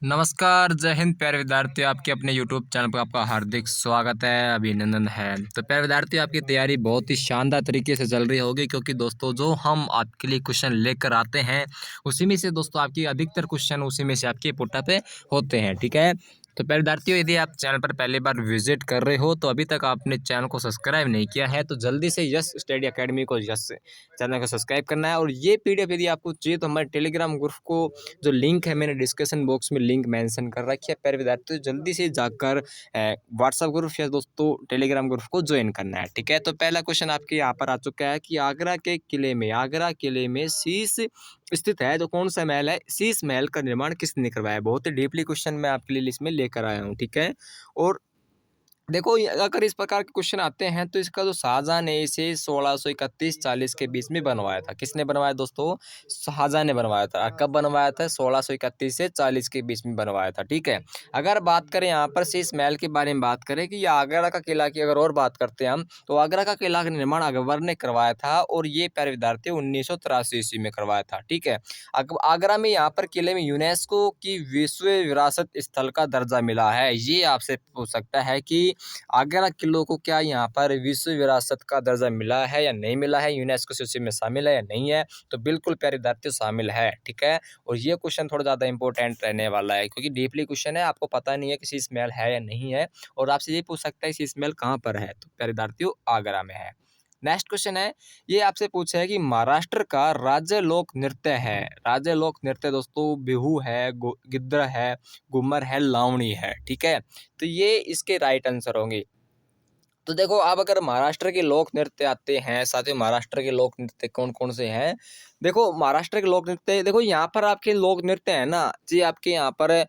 नमस्कार, जय हिंद प्यारे विद्यार्थियों। आपके अपने यूट्यूब चैनल पर आपका हार्दिक स्वागत है, अभिनंदन है। तो प्यारे विद्यार्थियों, आपकी तैयारी बहुत ही शानदार तरीके से चल रही होगी, क्योंकि दोस्तों जो हम आपके लिए क्वेश्चन लेकर आते हैं उसी में से दोस्तों आपकी अधिकतर क्वेश्चन उसी में से आपके पुट पे होते हैं। ठीक है, तो प्यारे विद्यार्थियों, यदि आप चैनल पर पहली बार विजिट कर रहे हो तो अभी तक आपने चैनल को सब्सक्राइब नहीं किया है तो जल्दी से यस स्टडी अकेडमी को यस चैनल को सब्सक्राइब करना है। और ये पीडीएफ यदि आपको चाहिए तो हमारे टेलीग्राम ग्रुप को जो लिंक है मैंने डिस्क्रिप्शन बॉक्स में लिंक मेंशन कर रखी है। प्यारे विद्यार्थियों, जल्दी से जाकर व्हाट्सएप ग्रुप या दोस्तों टेलीग्राम ग्रुप को ज्वाइन करना है। ठीक है, तो पहला क्वेश्चन आपके यहाँ पर आ चुका है कि आगरा किले में शीश स्थित है तो कौन सा महल है, शीश महल का निर्माण किसने करवाया। बहुत ही डीपली क्वेश्चन मैं आपके लिए लिस्ट में लेकर आया हूँ। ठीक है, और देखो अगर इस प्रकार के क्वेश्चन आते हैं तो इसका जो शाहजहां ने इसे 1631-40 के बीच में बनवाया था। किसने बनवाया दोस्तों? शाहजहां ने बनवाया था। कब बनवाया था? 1631 से 40 के बीच में बनवाया था। ठीक है, अगर बात करें यहाँ पर शीश महल के बारे में बात करें कि ये आगरा का किला की अगर और बात करते हैं हम तो आगरा का किला का निर्माण अकबर ने करवाया था और ये प्यारे विद्यार्थी 1983 ईस्वी में करवाया था। ठीक है, आगरा में यहाँ पर किले में यूनेस्को की विश्व विरासत स्थल का दर्जा मिला है। ये आपसे पूछ सकता है कि आगरा किलों को क्या यहाँ पर विश्व विरासत का दर्जा मिला है या नहीं मिला है, यूनेस्को सूची में शामिल है या नहीं है। तो बिल्कुल प्यारे विद्यार्थियों शामिल है। ठीक है, और ये क्वेश्चन थोड़ा ज़्यादा इंपॉर्टेंट रहने वाला है क्योंकि डीपली क्वेश्चन है, आपको पता नहीं है कि शीश महल है या नहीं है और आपसे ये पूछ सकता है शीश महल कहाँ पर है। तो प्यारे विद्यार्थियों आगरा में है। नेक्स्ट क्वेश्चन है, ये आपसे पूछा है कि महाराष्ट्र का राज्य लोक नृत्य है। राज्य लोक नृत्य दोस्तों बिहू है, गिद्ध है, घूमर है, लावणी है। ठीक है, तो ये इसके राइट आंसर होंगे। तो देखो अब अगर महाराष्ट्र के लोक नृत्य आते हैं, साथियों महाराष्ट्र के लोक नृत्य कौन कौन से हैं। देखो महाराष्ट्र के लोक नृत्य, देखो यहाँ पर आपके लोक नृत्य है ना जी, आपके यहाँ पर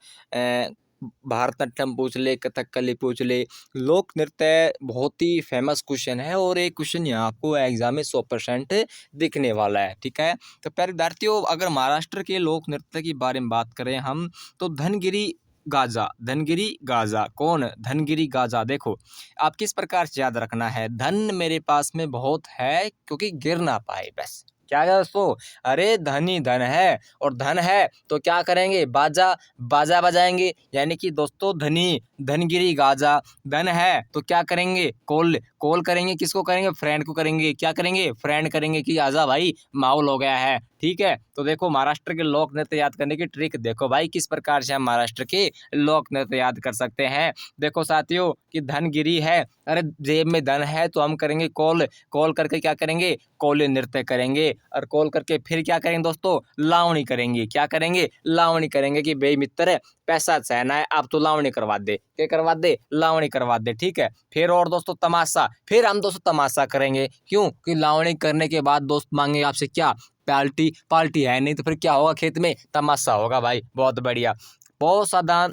भारतनाट्यम पूछ ले, कथकली पूछ ले, लोक नृत्य बहुत ही फेमस क्वेश्चन है और एक क्वेश्चन यहाँ आपको एग्जाम में 100% दिखने वाला है। ठीक है, तो प्यारे विद्यार्थियों अगर महाराष्ट्र के लोक नृत्य की बारे में बात करें हम तो धनगिरी गाजा। कौन? धनगिरी गाजा। देखो आप किस प्रकार से याद रखना है, धन मेरे पास में बहुत है क्योंकि गिर ना पाए, बस क्या है दोस्तों, अरे धन ही धन है और धन है तो क्या करेंगे, बाजा बजाएंगे। यानी कि दोस्तों धनगिरी गाजा, धन है तो क्या करेंगे, कॉल करेंगे। किसको करेंगे? फ्रेंड को करेंगे। क्या करेंगे? फ्रेंड करेंगे कि आजा भाई माहौल हो गया है। ठीक है, तो देखो महाराष्ट्र के लोक नृत्य याद करने की ट्रिक देखो भाई, किस प्रकार से हम महाराष्ट्र के लोक नृत्य याद कर सकते हैं। देखो साथियों कि धनगिरी है, अरे जेब में धन है तो हम करेंगे कॉल करके क्या करेंगे, कौली नृत्य करेंगे। और कॉल करके फिर क्या करेंगे दोस्तों, लावणी करेंगे। क्या करेंगे? लावणी करेंगे कि बे मित्र पैसा सहना है, आप तो लावणी करवा दे। क्या करवा दे? लावणी करवा दे। ठीक है, फिर और दोस्तों तमाशा, फिर हम दोस्तों तमाशा करेंगे। क्यों? कि लावणी करने के बाद दोस्त मांगे आपसे क्या, पार्टी है नहीं तो फिर क्या होगा, खेत में तमाशा होगा भाई। बहुत बढ़िया, बहुत साधा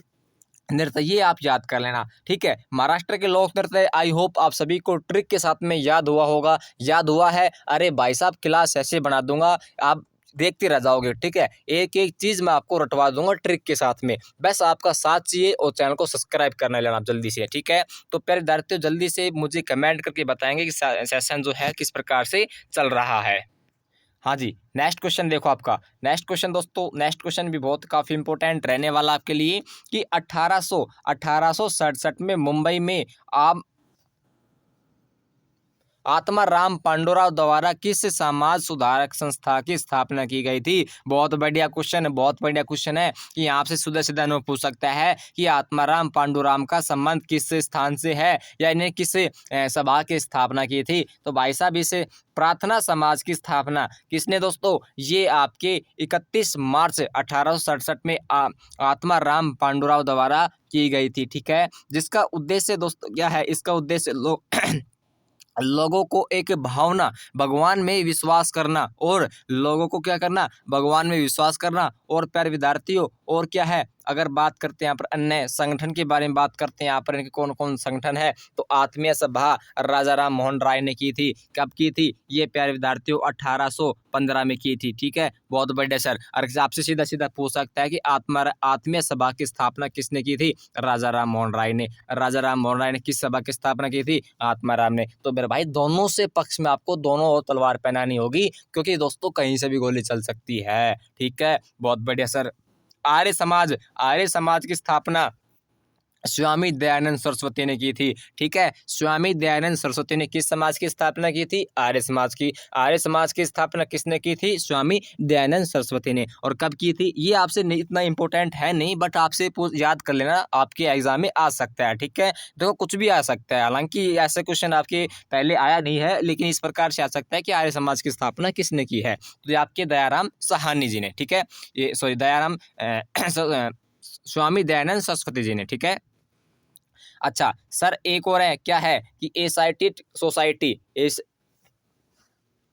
नृत्य ये आप याद कर लेना। ठीक है, महाराष्ट्र के लोक नृत्य आई होप आप सभी को ट्रिक के साथ में याद हुआ होगा। याद हुआ है? अरे भाई साहब क्लास ऐसे बना दूंगा आप देखते रह जाओगे। ठीक है, एक एक चीज मैं आपको रटवा दूंगा ट्रिक के साथ में, बस आपका साथ चाहिए और चैनल को सब्सक्राइब करना लेना जल्दी से। ठीक है, तो प्यारे विद्यार्थियों जल्दी से मुझे कमेंट करके बताएंगे कि सेशन जो है किस प्रकार से चल रहा है। हाँ जी, नेक्स्ट क्वेश्चन देखो आपका। नेक्स्ट क्वेश्चन दोस्तों, नेक्स्ट क्वेश्चन भी बहुत काफ़ी इंपॉर्टेंट रहने वाला आपके लिए कि 1867 में मुंबई में आप आत्माराम पांडुराव द्वारा किस समाज सुधारक संस्था की स्थापना की गई थी। बहुत बढ़िया क्वेश्चन है, बहुत बढ़िया क्वेश्चन है कि यहाँ से सीधा सीधा नो पूछ सकता है कि आत्माराम पांडुराम का संबंध किस स्थान से है या इन्हें किस सभा की स्थापना की थी। तो भाई साहब इस प्रार्थना समाज की स्थापना किसने दोस्तों, ये आपके 31 मार्च 1867 में आत्माराम पांडुराव द्वारा की गई थी। ठीक है, जिसका उद्देश्य दोस्तों क्या है, इसका उद्देश्य लोगों को एक भावना, भगवान में विश्वास करना और लोगों को क्या करना, भगवान में विश्वास करना। और प्यारे विद्यार्थियों और क्या है, अगर बात करते हैं यहाँ पर अन्य संगठन के बारे में बात करते हैं, यहाँ पर इनके कौन कौन संगठन है तो आत्मीय सभा राजा राम मोहन राय ने की थी। कब की थी? ये प्यारे विद्यार्थियों 1815 में की थी। ठीक है, बहुत बढ़िया सर। और आपसे सीधा सीधा पूछ सकता है कि आत्मीय सभा की स्थापना किसने की थी? राजा राम मोहन राय ने। राजा राम मोहन राय ने किस सभा की स्थापना की थी? आत्माराम ने। तो मेरे भाई दोनों से पक्ष में आपको दोनों और तलवार पहनानी होगी क्योंकि दोस्तों कहीं से भी गोली चल सकती है। ठीक है, बहुत बढ़िया सर। आर्य समाज की स्थापना स्वामी दयानंद सरस्वती ने की थी। ठीक है, स्वामी दयानंद सरस्वती ने किस समाज की स्थापना की थी? आर्य समाज की। आर्य समाज की स्थापना किसने की थी? स्वामी दयानंद सरस्वती ने। और कब की थी? ये आपसे इतना इंपॉर्टेंट है नहीं, बट आपसे याद कर लेना, आपके एग्जाम में आ सकता है। ठीक है, देखो कुछ भी आ सकता है, हालांकि ऐसे क्वेश्चन आपके पहले आया नहीं है, लेकिन इस प्रकार से आ सकता है कि आर्य समाज की स्थापना किसने की है? तो ये आपके दयाराम साहनी जी ने। ठीक है, ये सॉरी दयाराम स्वामी दयानंद सरस्वती जी ने। ठीक है, अच्छा सर, एक और है, क्या है कि एशियाटिक सोसाइटी,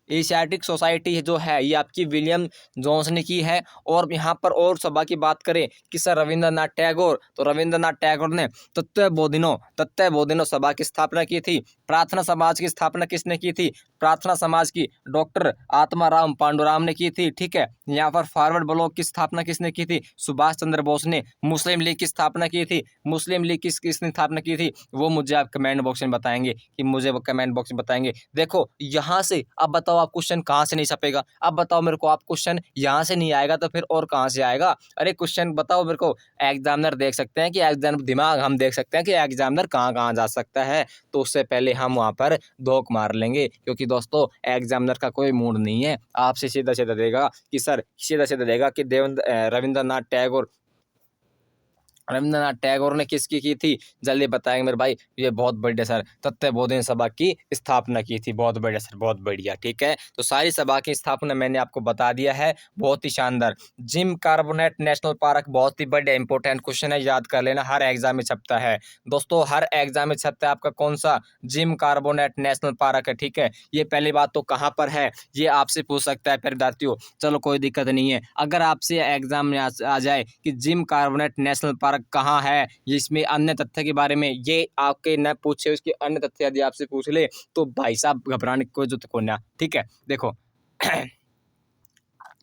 एशियाटिक सोसाइटी जो है ये आपकी विलियम जोन्स ने की है। और यहाँ पर और सभा की बात करें कि सर रविंद्रनाथ टैगोर, तो रविंद्रनाथ टैगोर ने तत्वबोधिनो सभा की स्थापना की थी। प्रार्थना समाज की स्थापना किसने की थी? प्रार्थना समाज की डॉक्टर आत्माराम पांडुराम ने की थी। ठीक है, यहाँ पर फॉरवर्ड ब्लॉक की स्थापना किसने की थी? सुभाष चंद्र बोस ने। मुस्लिम लीग की स्थापना की थी, मुस्लिम लीग किसने स्थापना की थी? वो मुझे आप कमेंट बॉक्स में बताएंगे, कि मुझे वो कमेंट बॉक्स में बताएंगे। देखो यहाँ से अब बताओ, आप क्वेश्चन कहाँ से नहीं छपेगा? अब बताओ मेरे को, आप क्वेश्चन यहाँ से नहीं आएगा तो फिर और कहाँ से आएगा? अरे क्वेश्चन बताओ मेरे को, एग्जामिनर देख सकते हैं कि एग्जाम दिमाग हम देख सकते हैं कि एग्जामिनर कहाँ कहाँ जा सकता है, तो उससे पहले हम वहाँ पर धोख मार लेंगे, क्योंकि दोस्तों एग्जामिनर का कोई मूड नहीं है, आपसे सीधा सीधा देगा कि सर, सीधा सीधा देगा कि रविंद्रनाथ टैगोर ने किसकी की थी? जल्दी बताएंगे मेरे भाई। ये बहुत बढ़िया सर, तत्वबोधिनी सभा की स्थापना की थी। बहुत बढ़िया सर, बहुत बढ़िया। ठीक है, तो सारी सभा की स्थापना मैंने आपको बता दिया है, बहुत ही शानदार। जिम कार्बोनेट नेशनल पार्क, बहुत ही बढ़िया इंपॉर्टेंट क्वेश्चन है, याद कर लेना, हर एग्जाम में छपता है दोस्तों, हर एग्जाम में छपता है आपका कौन सा? जिम कार्बोनेट नेशनल पार्क है। ठीक है, ये पहली बात तो कहाँ पर है ये आपसे पूछ सकता है विद्यार्थियों। चलो कोई दिक्कत नहीं है, अगर आपसे एग्जाम में आ जाए कि जिम कार्बोनेट नेशनल पार्क कहाँ है, ये इसमें अन्य तथ्य के बारे में ये आपके न पूछे, उसके अन्य तथ्य यदि आपसे पूछ ले तो भाई साहब घबराने की कोई जरूरत को ना। ठीक है, देखो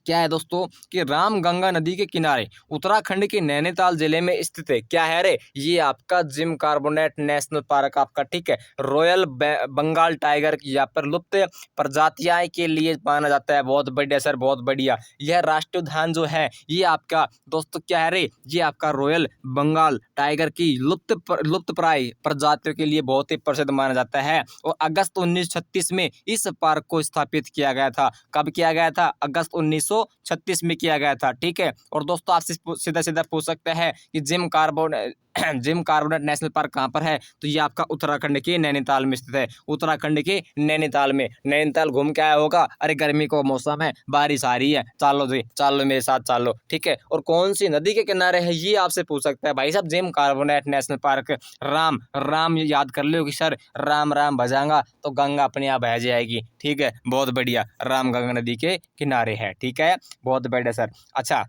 क्या है दोस्तों कि रामगंगा नदी के किनारे उत्तराखंड के नैनीताल जिले में स्थित है। क्या है रे? ये आपका जिम कार्बोनेट नेशनल पार्क आपका। ठीक है, रॉयल बंगाल टाइगर यहाँ पर लुप्त प्रजातियां के लिए माना जाता है। बहुत बढ़िया सर, बहुत बढ़िया। यह राष्ट्रीय उद्यान जो है ये आपका दोस्तों क्या है रे? ये आपका रॉयल बंगाल टाइगर की लुप्त प्राय प्रजातियों के लिए बहुत ही प्रसिद्ध माना जाता है। और अगस्त 1936 में इस पार्क को स्थापित किया गया था। कब किया गया था? अगस्त 1936 में किया गया था। ठीक है, और दोस्तों आपसे सीधा सीधा पूछ सकते हैं कि जिम कार्बोनेट नेशनल पार्क कहाँ पर है? तो ये आपका उत्तराखंड के नैनीताल में स्थित है। उत्तराखंड के नैनीताल में। नैनीताल घूम के आया होगा? अरे गर्मी का मौसम है, बारिश आ रही है, चलो जी, चलो मेरे साथ चलो। ठीक है, और कौन सी नदी के किनारे है ये आपसे पूछ सकता है भाई साहब। Gym carbonate national park, Ram Ram याद कर लो कि सर राम राम भजाऊंगा तो गंगा अपने आप बह जाएगी। ठीक है, बहुत बढ़िया, राम गंगा नदी के किनारे है। ठीक है, बहुत बढ़िया सर। अच्छा,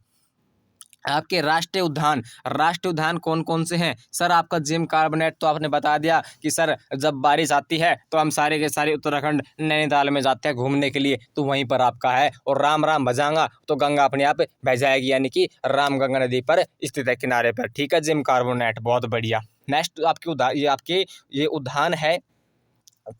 आपके राष्ट्रीय उद्यान कौन कौन से हैं? सर आपका जिम कार्बोनेट तो आपने बता दिया कि सर जब बारिश आती है तो हम सारे के सारे उत्तराखंड नैनीताल में जाते हैं घूमने के लिए, तो वहीं पर आपका है। और राम राम भजाऊंगा तो गंगा अपने आप बह जाएगी, यानी कि राम गंगा नदी पर स्थित है, किनारे पर। ठीक है, जिम कार्बोनेट, बहुत बढ़िया। नेक्स्ट आपके ये उद्यान है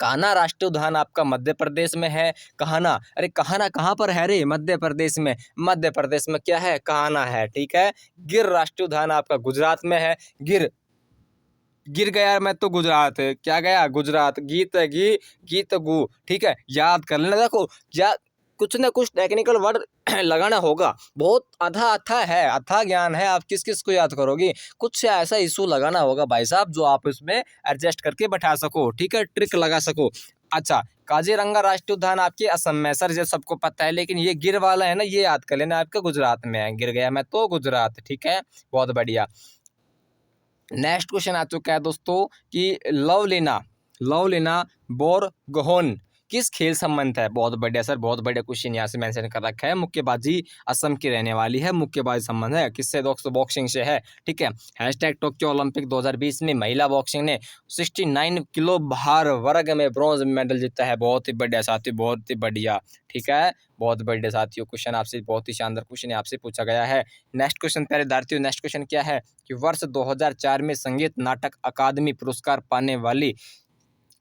कान्हा राष्ट्रीय उद्यान, आपका मध्य प्रदेश में है। कान्हा, अरे कान्हा कहाँ पर है रे? मध्य प्रदेश में। मध्य प्रदेश में क्या है? कान्हा है। ठीक है, गिर राष्ट्रीय उद्यान आपका गुजरात में है। गिर गया मैं तो गुजरात, क्या गया? गुजरात। गीत गु। ठीक है, याद कर लेना। देखो क्या कुछ ना कुछ टेक्निकल वर्ड लगाना होगा, बहुत अथा है, अथा ज्ञान है, आप किस किस को याद करोगे? कुछ ऐसा इशू लगाना होगा भाई साहब जो आप इसमें एडजस्ट करके बैठा सको। ठीक है, ट्रिक लगा सको। अच्छा, काजीरंगा राष्ट्रीय उद्यान आपके असम में। सर ये सबको पता है, लेकिन ये गिर वाला है ना, ये याद कर लेना, आपका गुजरात में है। गिर गया मैं तो गुजरात। ठीक है, बहुत बढ़िया। नेक्स्ट क्वेश्चन आ चुका है दोस्तों कि लवलीना बोरगोहेन किस खेल संबंध है? बहुत बढ़िया सर, बहुत बढ़िया क्वेश्चन यहाँ से मेंशन कर रखा है। मुक्केबाजी, असम की रहने वाली है, मुक्केबाजी संबंध है किससे दोस्तों? बॉक्सिंग से है। ठीक है, हैशटैग टोक्यो ओलंपिक 2020 में महिला बॉक्सिंग ने 69 किलो भार वर्ग में ब्रॉन्ज मेडल जीता है। बहुत ही बढ़िया साथी, बहुत ही बढ़िया। ठीक है, बहुत बढ़िया साथियों, क्वेश्चन आपसे बहुत ही शानदार क्वेश्चन आपसे पूछा गया है। नेक्स्ट क्वेश्चन प्यारे विद्यार्थियों, नेक्स्ट क्वेश्चन क्या है कि वर्ष 2004 में संगीत नाटक अकादमी पुरस्कार पाने वाली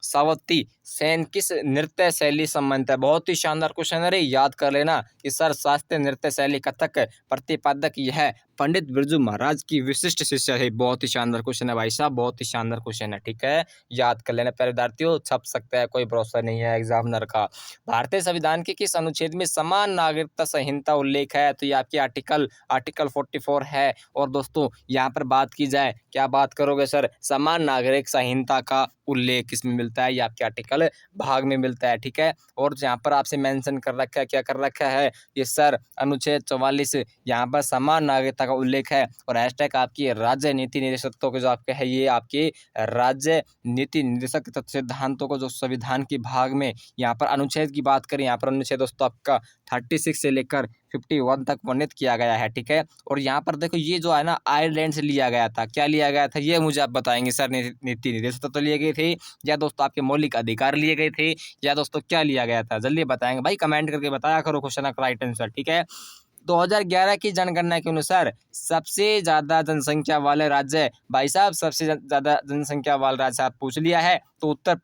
सावती सेन किस नृत्य शैली संबंधित है? बहुत ही शानदार क्वेश्चन है रे, याद कर लेना कि सर शास्त्रीय नृत्य शैली कथक प्रतिपादक यह पंडित बिरजू महाराज की विशिष्ट शिष्य है। बहुत ही शानदार क्वेश्चन है भाई साहब, बहुत ही शानदार क्वेश्चन है, ठीक है, याद कर लेना प्यारे विद्यार्थियों, छप सकता है, कोई भरोसा नहीं है एग्जामिनर का। भारतीय संविधान के किस अनुच्छेद में समान नागरिकता संहिता उल्लेख है? तो ये आपकी आर्टिकल 44 है। और दोस्तों यहाँ पर बात की जाए, क्या बात करोगे सर? समान नागरिक संहिता का उल्लेख किसमें मिलता है? ये आपके आर्टिकल भाग में मिलता है, ठीक है। और यहाँ पर आपसे मेंशन कर रखा है, क्या कर रखा है ये सर? अनुच्छेद 44 यहाँ पर समान नागरिकता का उल्लेख है। और हैशटैग आपकी राज्य नीति निर्देशकों के जो आपके है, ये आपके राज्य नीति निर्देशक सिद्धांतों को जो संविधान के भाग में यहाँ पर अनुच्छेद की बात करें, यहाँ पर अनुच्छेद दोस्तों आपका 36 से लेकर 51 तक वर्णित किया गया है, ठीक है। और यहाँ पर देखो ये जो है ना आयरलैंड से लिया गया था, क्या लिया गया था ये मुझे आप बताएंगे सर? नीति निर्देशक तो लिए गए थे, या दोस्तों आपके मौलिक अधिकार लिए गए थे, या दोस्तों क्या लिया गया था? जल्दी बताएंगे भाई, कमेंट करके बताया करो क्वेश्चन का राइट आंसर, ठीक है। 2011 की जनगणना के अनुसार सबसे ज्यादा जनसंख्या वाले राज्य भाई साहब, सबसे ज्यादा जनसंख्या वाला राज्य आप पूछ लिया है तो उत्तर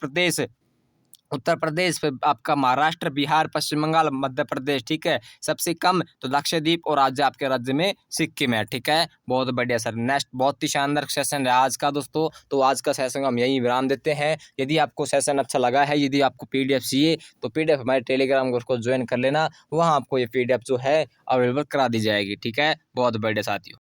प्रदेश, फिर आपका महाराष्ट्र, बिहार, पश्चिम बंगाल, मध्य प्रदेश, ठीक है। सबसे कम तो लक्षद्वीप, और राज्य आपके राज्य में सिक्किम है, ठीक है। बहुत बढ़िया सर। नेक्स्ट बहुत ही शानदार सेशन है आज का दोस्तों, तो आज का सेशन हम यहीं विराम देते हैं। यदि आपको सेशन अच्छा लगा है, यदि आपको पीडीएफ चाहिए तो पीडीएफ हमारे टेलीग्राम ग्रुप को ज्वाइन कर लेना, वहाँ आपको ये पीडीएफ जो है अवेलेबल करा दी जाएगी, ठीक है। बहुत बढ़िया साथियों।